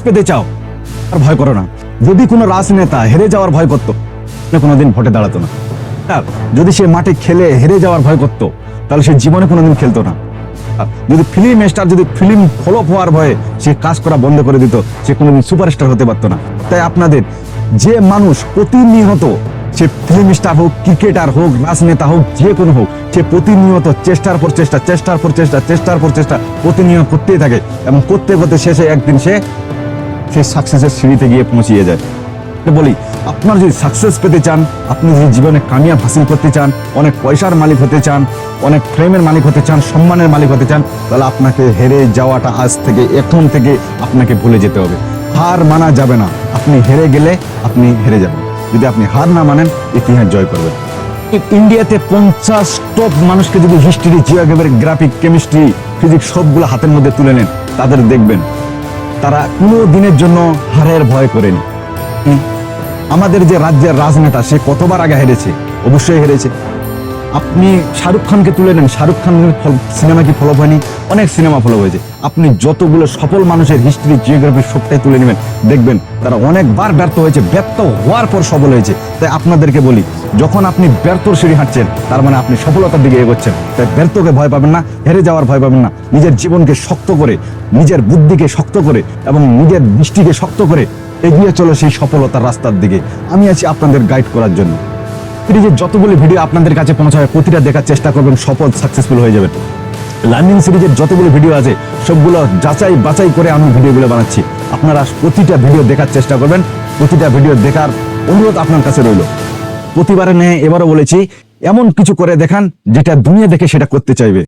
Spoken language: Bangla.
পেতে চাও আর ভয় করো না। যদি কোনো রাজনেতা হেরে যাওয়ার ভয় করতো কোনোদিন ভোটে দাঁড়াতো না। আর যদি সে মাঠে খেলে হেরে যাওয়ার ভয় করতো তাহলে সে জীবনে কোনোদিন খেলতো না। যদি ফিল্ম স্টার যদি ফিল্ম ফ্লপ হওয়ার ভয়ে সে কাজ করা বন্ধ করে দিত, সে কোনোদিন সুপারস্টার হতে পারতো না। তাই আপনাদের যে মানুষ প্রতিনিয়ত, সে ফিল্ম স্টার হোক, ক্রিকেটার হোক, রাজনেতা হোক, যে কোনো হোক, সে প্রতিনিয়ত চেষ্টার পর চেষ্টা প্রতিনিয়ত করতেই থাকে এবং করতে করতে শেষে একদিন সে সাকসেসের সিঁড়িতে গিয়ে পৌঁছিয়ে যায়। বলি, আপনার যদি সাকসেস পেতে চান, আপনি যদি জীবনে কামিয়াব হাসিল করতে চান, অনেক পয়সার মালিক হতে চান, অনেক প্রেমের মালিক হতে চান, সম্মানের মালিক হতে চান, তাহলে আপনাকে হেরে যাওয়াটা আজ থেকে, এখন থেকে আপনাকে ভুলে যেতে হবে। হার মানা যাবে না। আপনি হেরে গেলে আপনি হেরে যাবেন। যদি আপনি হার না মানেন, ইতিহাস জয় করবেন। ইন্ডিয়াতে 50 টপ মানুষকে যদি হিস্ট্রি, জিওগ্রাফি, কেমিস্ট্রি, ফিজিক্স সবগুলো হাতের মধ্যে তুলে নেন, তাদের দেখবেন তারা কোনো দিনের জন্য হারের ভয় করেনি। আমাদের যে রাজ্যের রাজনেতা, সে কতবার আগে হেরেছে? অবশ্যই হেরেছে। আপনি শাহরুখ খানকে তুলে নেন, শাহরুখ খানের সিনেমা কি ফ্লপ হয়নি? অনেক সিনেমা ফ্লপ হয়েছে। আপনি যতগুলো সফল মানুষের হিস্ট্রি, জিওগ্রাফি সবটাই তুলে নেবেন, দেখবেন তারা অনেকবার ব্যর্থ হয়েছে, ব্যর্থ হওয়ার পর সফল হয়েছে। তাই আপনাদেরকে বলি, যখন আপনি ব্যর্থর সিঁড়ি হাঁটছেন, তার মানে আপনি সফলতার দিকে এগোচ্ছেন। তাই ব্যর্থকে ভয় পাবেন না, হেরে যাওয়ার ভয় পাবেন না। নিজের জীবনকে শক্ত করে, নিজের বুদ্ধিকে শক্ত করে এবং নিজের দৃষ্টিকে শক্ত করে এগিয়ে চলো সেই সফলতার রাস্তার দিকে। আমি আছি আপনাদের গাইড করার জন্য। সিরিজের যতগুলো ভিডিও আপনাদের কাছে পৌঁছাবে, প্রতিটা দেখার চেষ্টা করবেন, সফল সাকসেসফুল হয়ে যাবেন। লার্নিং সিরিজের যতগুলো ভিডিও আছে সবগুলো যাচাই বাছাই করে আমি ভিডিওগুলো বানাচ্ছি। আপনারা প্রতিটা ভিডিও দেখার চেষ্টা করবেন, প্রতিটা ভিডিও দেখার অনুরোধ আপনার কাছে রইল। প্রতিবারে নেয় এবারও বলেছি, এমন কিছু করে দেখান যেটা দুনিয়া দেখে সেটা করতে চাইবে।